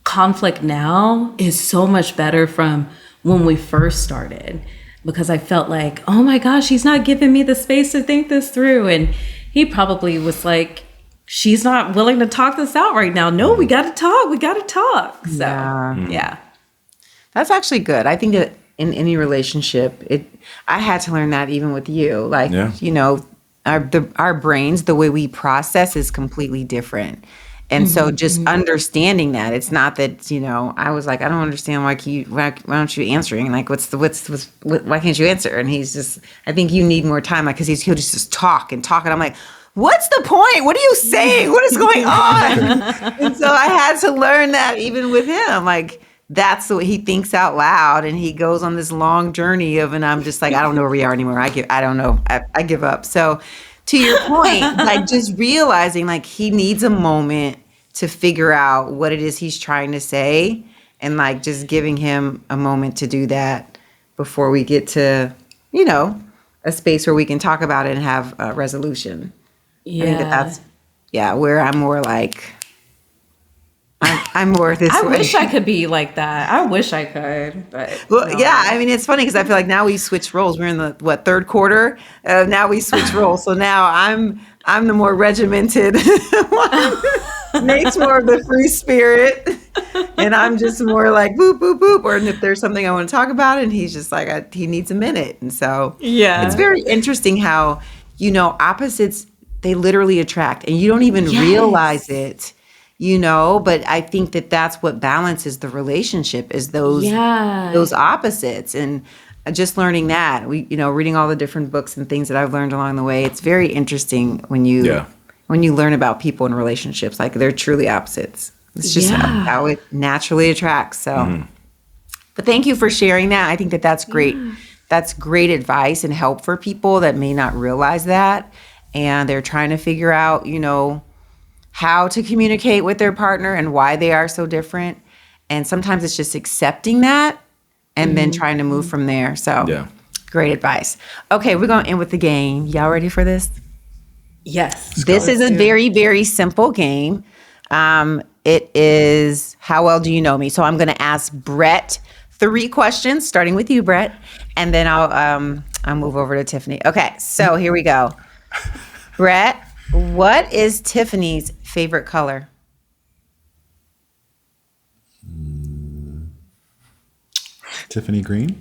conflict now is so much better from when we first started, because I felt like, oh my gosh, he's not giving me the space to think this through. And he probably was like, she's not willing to talk this out right now. No, we got to talk. We got to talk. So, yeah. That's actually good. I think that in any relationship, I had to learn that even with you. Like, you know, our brains, the way we process is completely different. And so just understanding that, it's not that, you know, I was like, I don't understand why aren't you answering? Like, why can't you answer? And he's just, I think you need more time. Like, cause he'll just talk. And I'm like, what's the point? What are you saying? What is going on? And so I had to learn that even with him, like, that's the way he thinks out loud, and he goes on this long journey and I'm just like, I don't know where we are anymore. I don't know. I give up. So to your point, like just realizing like he needs a moment to figure out what it is he's trying to say, and like just giving him a moment to do that before we get to, you know, a space where we can talk about it and have a resolution. Yeah. I think that's where I'm more like, I'm more this way. I wish I could be like that. I wish I could, but well, yeah. I mean, it's funny because I feel like now we switched roles. We're in the third quarter. Now we switch roles. So now I'm the more regimented one. Nate's more of the free spirit, and I'm just more like boop boop boop. Or if there's something I want to talk about, and he's just like he needs a minute. And so it's very interesting how, you know, opposites, they literally attract, and you don't even realize it. You know, but I think that that's what balances the relationship is those opposites. And just learning that, reading all the different books and things that I've learned along the way, it's very interesting when you learn about people in relationships, like they're truly opposites. It's just how it naturally attracts. So, but thank you for sharing that. I think that that's great. That's great advice and help for people that may not realize that. And they're trying to figure out, you know, how to communicate with their partner and why they are so different. And sometimes it's just accepting that and then trying to move from there. So great advice. Okay, we're going to end with the game. Y'all ready for this? Yes. This is a very, very simple game. It is, how well do you know me? So I'm going to ask Brett 3 questions, starting with you, Brett. And then I'll move over to Tiffany. Okay, so here we go. Brett, what is Tiffany's favorite color? Tiffany green.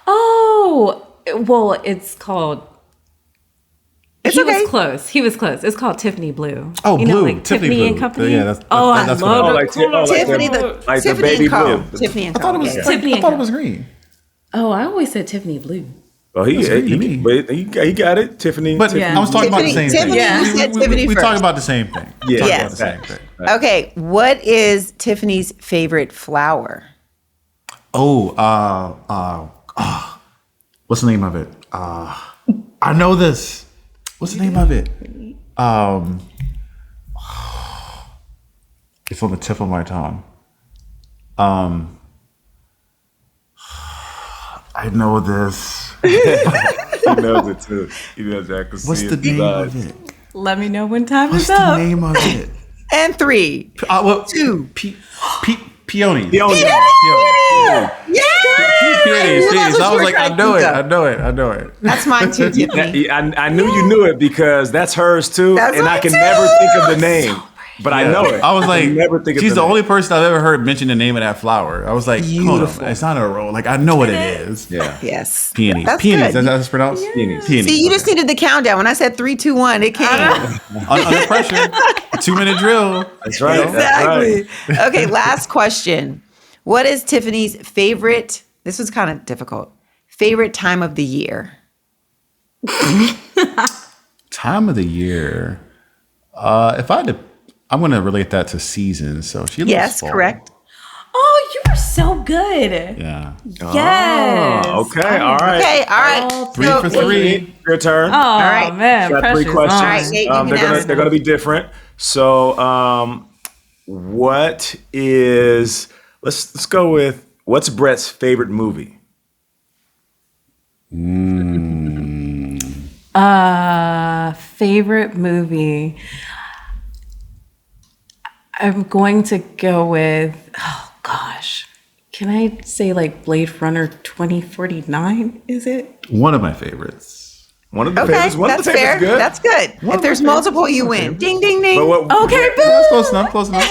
Oh, well, it's called. It's he okay. was close. He was close. It's called Tiffany Blue. Oh, you blue. know, like Tiffany Tiffany and blue. Company. Yeah, that's I what love I- the color. Tiffany, like the Tiffany baby and Co. blue. Tiffany and I thought Co. it was. Yeah. Tiffany I thought and it was Co. green. Oh, I always said Tiffany Blue. Well, he got it, Tiffany. But I was talking about the same Tiffany, thing. you said Tiffany we first. talking about the same thing. Yeah. Talking Yes. about the same thing. Okay, what is Tiffany's favorite flower? What's the name of it? I know this. What's the name of it? It's on the tip of my tongue. I know this. He knows it too. He knows that. What's the name of it? Let me know when time What's is the up. name of it? And 3. 2. Peonies. Peonies. Yeah! Peonies. That's I what was you like, were I know it. That's mine too, Tiffany. I knew you knew it because that's hers too, That's and I mine can too. never think of the name. but I know it. I was like, never think of she's the the name. only person I've ever heard mention the name of that flower. I was like, hold on, it's not a rose. Like, I know what it is. Yeah. Yes. Peonies. That's Peonies. good. That's pronounced? Peonies. Peonies. See, you just needed the countdown. When I said 3, 2, 1, it came. Under pressure. 2-minute drill. That's right. Exactly. That's right. Okay, last question. What is Tiffany's favorite? This was kind of difficult. Favorite time of the year? Time of the year. If I had to, I'm going to relate that to seasons. So she loves Yes, fall. correct. Oh, you are so good. Yeah. Yes. Oh, okay. All right. Okay, all right. Oh, 3 for 3. Your turn. Oh, All right. man. Got 3 Pressure's questions. on. All right, Nate, you can ask They're gonna be different. So, what is? Let's go with what's Brett's favorite movie? Favorite movie. I'm going to go with, oh gosh. Can I say like Blade Runner 2049? Is it? One of my favorites. One of the Okay, favorites. One that's of the favorites fair. good. That's good. If there's multiple, you win. Ding, ding, ding. But what, Okay, boo. That's close enough. Close enough.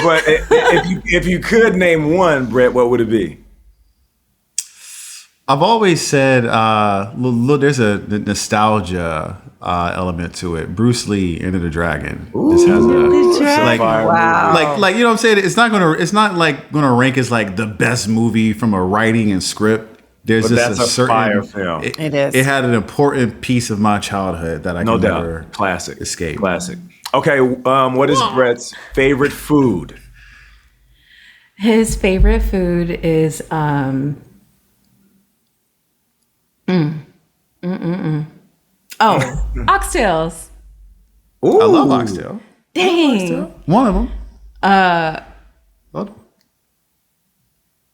but if you could name one, Brett, what would it be? I've always said, look, there's a nostalgia element to it. Bruce Lee, Enter the Dragon. This has a like, Wow. like you know what I'm saying. It's not like gonna rank as like the best movie from a writing and script. There's But just that's a certain fire film. It is. It had an important piece of my childhood that I No can doubt. never Classic. escape. Classic. Okay. What is Brett's favorite food? His favorite food is oxtails. Ooh. I love oxtail. Dang. One of them.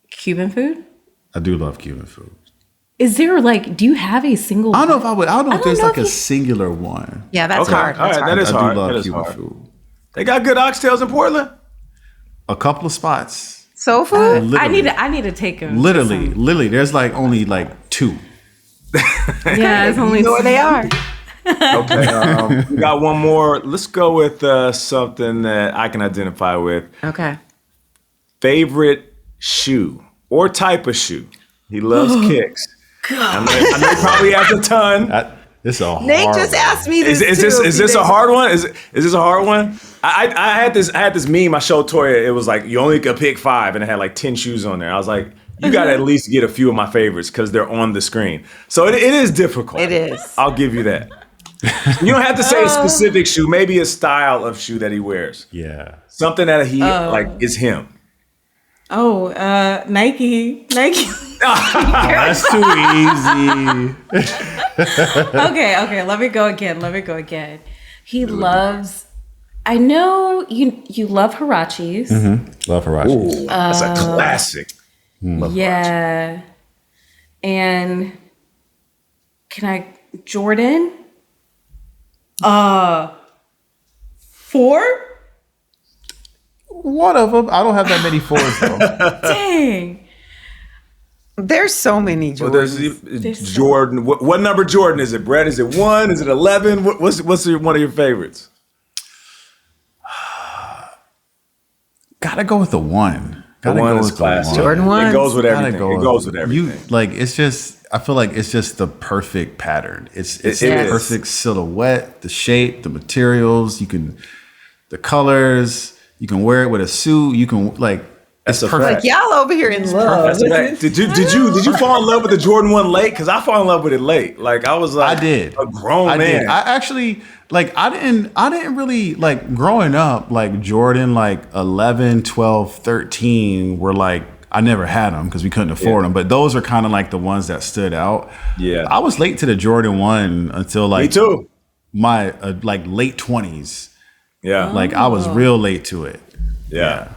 Cuban food? I do love Cuban food. Is there like, do you have a single? I don't know if I would. I don't know if don't there's know like if a you- singular one. Yeah, that's Okay. hard. All That's right. hard. That is I hard. do That love is Cuban hard. food. They got good oxtails in Portland. A couple of spots. Soul food? Literally. I need to take him. Literally, there's like only like 2. Yeah, it's only. You know where they are. Okay. We got one more. Let's go with something that I can identify with. Okay. Favorite shoe or type of shoe. He loves kicks. I know he probably has a ton. This is a hard Nate just one. asked me this. Is this a hard one? Is this a hard one? I had this meme I showed Toya. It was like you only could pick 5, and it had like 10 shoes on there. I was like, you got to at least get a few of my favorites because they're on the screen. So it is difficult. It is. I'll give you that. You don't have to say a specific shoe. Maybe a style of shoe that he wears. Yeah. Something that he like is him. Oh, Nike. That's too easy. Okay. Let me go again. He loves. I know you love Hirachis. Love Hirachis. Ooh, that's a classic. Love Yeah. And can I Jordan? 4? One of them. I don't have that many 4s though. Dang. There's so many Well, Jordans. there's Jordan. What number Jordan is it, Brett? Is it 1? Is it 11? What's one of your favorites? Gotta go with the 1. The 1 is classic. Jordan It ones. goes with Gotta everything. go It goes with everything. You like it's just. I feel like it's just the perfect pattern. It's It the is. perfect silhouette, the shape, the materials. The colors. You can wear it with a suit. You can like. That's It's a perfect. fact. Y'all over here in love. That's a fact. Did you fall in love with the Jordan 1 late? Because I fall in love with it late. Like I was like I did. a grown I man. did. I actually like I didn't really like growing up like Jordan like 11, 12, 13 were like I never had them because we couldn't afford them, but those are kind of like the ones that stood out. Yeah. I was late to the Jordan 1 until like Me too. my like late 20s. Yeah. Like I was real late to it. Yeah.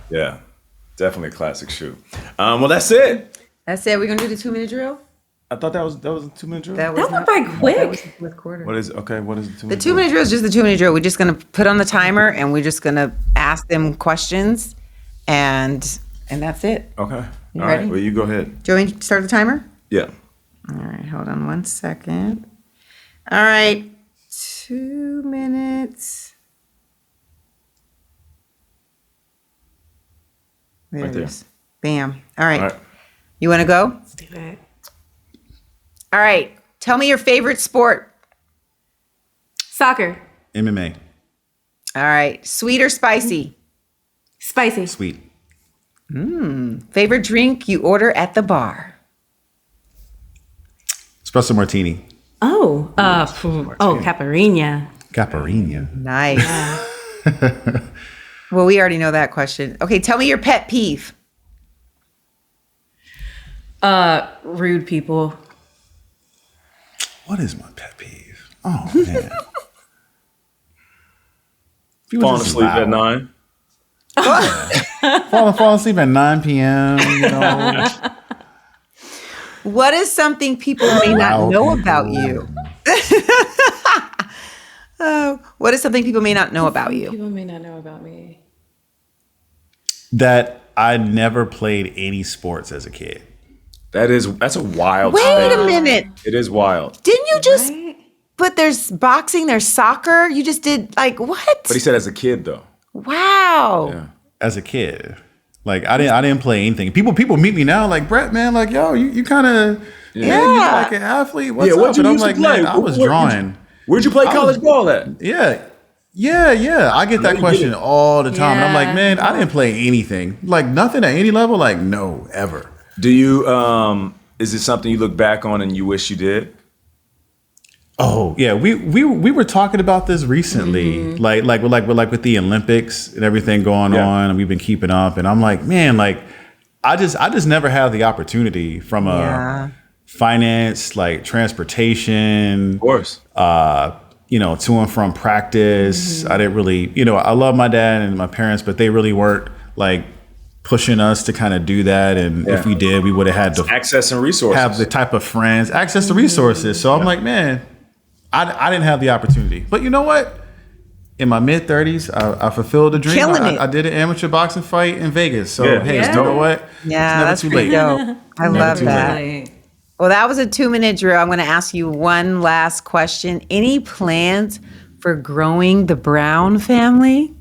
Definitely a classic shoe. Well, that's it. That's it. We're gonna do the 2-minute drill. I thought that was a 2-minute drill. That That not- went by quick. That was the fourth quarter. What is it? Okay, what is the 2-minute The 2-minute drill is just the 2-minute drill. We're just gonna put on the timer and we're just gonna ask them questions, and that's it. Okay. All ready? right. Well, you go ahead. Do you want me to start the timer? Yeah. All right, hold on 1 second. All right, 2 minutes. There Right it there. is. Bam. All right. All right. You want to go? Let's do it. All right. Tell me your favorite sport. Soccer. MMA. All right. Sweet or spicy? Spicy. Sweet. Favorite drink you order at the bar? Espresso martini. Oh, caipirinha. Caipirinha. Nice. Well, we already know that question. Okay, tell me your pet peeve. Rude people. What is my pet peeve? Oh man. People Falling just asleep at loud. 9. Falling asleep at 9 p.m. You know. What is something people may not Loud know people. about you? What is something people may not know about you? People may not know about me. That I never played any sports as a kid. That's a wild Wait statement. a minute. It is wild. Didn't you just, Right? but there's boxing, there's soccer. You just did like what? But he said as a kid though. Wow. Yeah. As a kid. Like I didn't play anything. People meet me now like, Brett, man, like, yo, you kind of you like an athlete. What's what'd up? you And I'm used to like, play? man, I was What- drawing. Where'd you play college ball at? Yeah. I get that you question get it. all the time. And I'm like, Yeah. man, I didn't play anything. Like nothing at any level. Like, no, ever. Do you is it something you look back on and you wish you did? Oh yeah, we were talking about this recently, like with the Olympics and everything going Yeah. on, and we've been keeping up. And I'm like, man, like I just never had the opportunity from Yeah. a finance, like transportation, Of course. to and from practice. I didn't really, I love my dad and my parents, but they really weren't like pushing us to kind of do that. And if Yeah. we did, we would have had to Access and resources. have the type of friends, access to resources. So I'm like, man, I didn't have the opportunity. But you know what? In my mid 30s, I fulfilled a dream. Killing it. I did an amateur boxing fight in Vegas. So Yeah. hey, Yeah. you know what? Yeah, that's it's pretty never too late. dope. I love too that. Really. Well, that was a 2-minute drill. I'm going to ask you one last question. Any plans for growing the Brown family?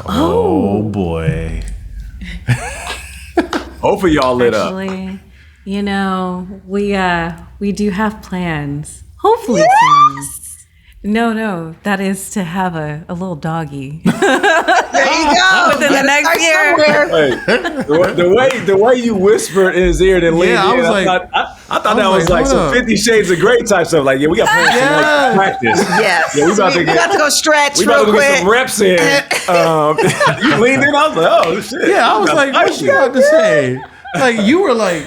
Oh boy. Hopefully y'all lit up. Actually, we do have plans. Hopefully soon. No, that is to have a little doggy. There you go. Within the next Start year. somewhere. Hey, the way you whispered in his ear, then leaned I in, was like- I thought that was like, like some hold up. 50 Shades of Grey type stuff. Like, yeah, we got plans to Yeah. practice. Yes. Yeah, we about to We about to go stretch we real about to get some quick. reps in. You leaned in. I was like, oh shit. Yeah, I was like, what you about to say? Like you were like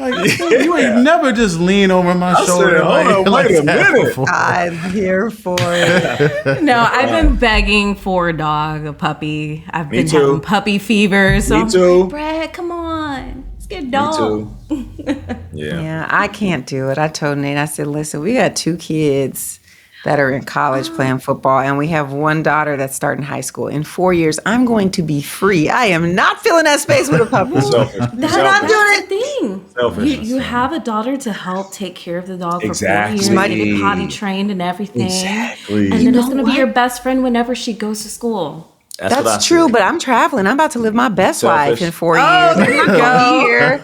you ain't never just lean over my I shoulder. said, hold on, wait a that minute. before. I'm here for it. No, I've been begging for a dog, a puppy. I've been too. having puppy fever. So Me I'm too. like, Brett, come on. Let's get a dog. Me too. Yeah. Yeah, I can't do it. I told Nate, I said, listen, we got 2 kids that are in college playing football, and we have 1 daughter that's starting high school. In 4 years, I'm going to be free. I am not filling that space with a puppy. Selfish. That's not doing the thing. Selfishness. You have a daughter to help take care of the dog for Exactly. 4 years, get it potty trained and everything. Exactly. And then You it's know going to be what? your best friend whenever she goes to school. what I That's true, said. but I'm traveling. I'm about to live my best Selfish. life in 4 years. I'm not gonna be here.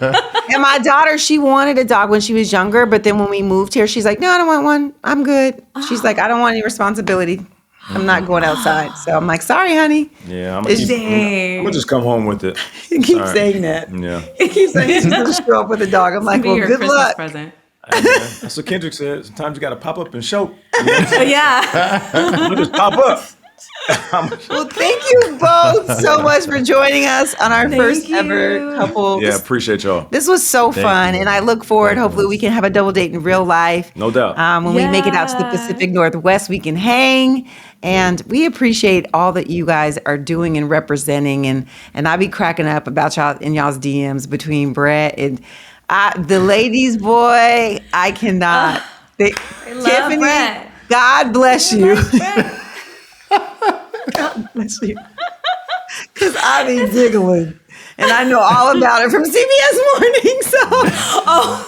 And my daughter, she wanted a dog when she was younger, but then when we moved here, she's like, no, I don't want one. I'm good. She's like, I don't want any responsibility. I'm not going outside. So I'm like, sorry, honey. Yeah, I'm It's- gonna just come home with it. He keeps All right. saying that. Yeah. He keeps saying he's gonna show up with a dog. I'm like, Be well, your good Christmas luck. present. That's what Kendrick said. Sometimes you got to pop up and show. You know what I'm saying? Yeah. You just pop up. Well, thank you both so much for joining us on our first ever you. couple. Yeah, appreciate y'all. This was so fun, and I look forward. Hopefully, we can have a double date in real life. No doubt. When we make it out to the Yeah. Pacific Northwest, we can hang, and we appreciate all that you guys are doing and representing. And I be cracking up about y'all in y'all's DMs between Brett and the ladies. Boy, I cannot. love Tiffany, Brett. God bless you. Brett. God bless you. Because I be giggling. And I know all about it from CBS Morning. So,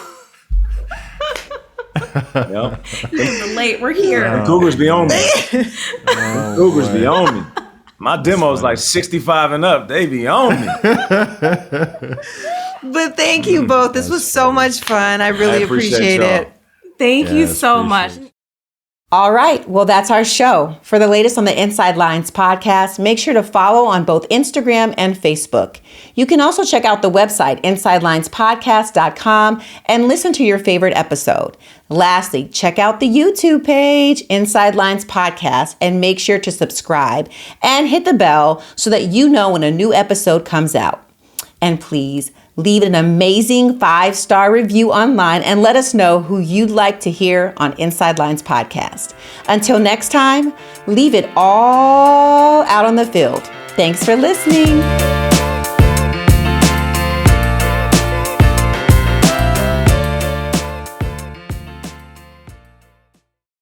Yep. Late, we're here. The Cougars be on me. The Cougars be on me. My demo's like 65 and up. They be on me. But thank you both. This was so much fun. I really appreciate y'all. it. Thank you so much. appreciate it. All right. Well, that's our show. For the latest on the Inside Lines podcast, make sure to follow on both Instagram and Facebook. You can also check out the website, insidelinespodcast.com, and listen to your favorite episode. Lastly, check out the YouTube page, Inside Lines Podcast, and make sure to subscribe and hit the bell so that you know when a new episode comes out. And please, leave an amazing 5-star review online and let us know who you'd like to hear on Inside Lines Podcast. Until next time, leave it all out on the field. Thanks for listening.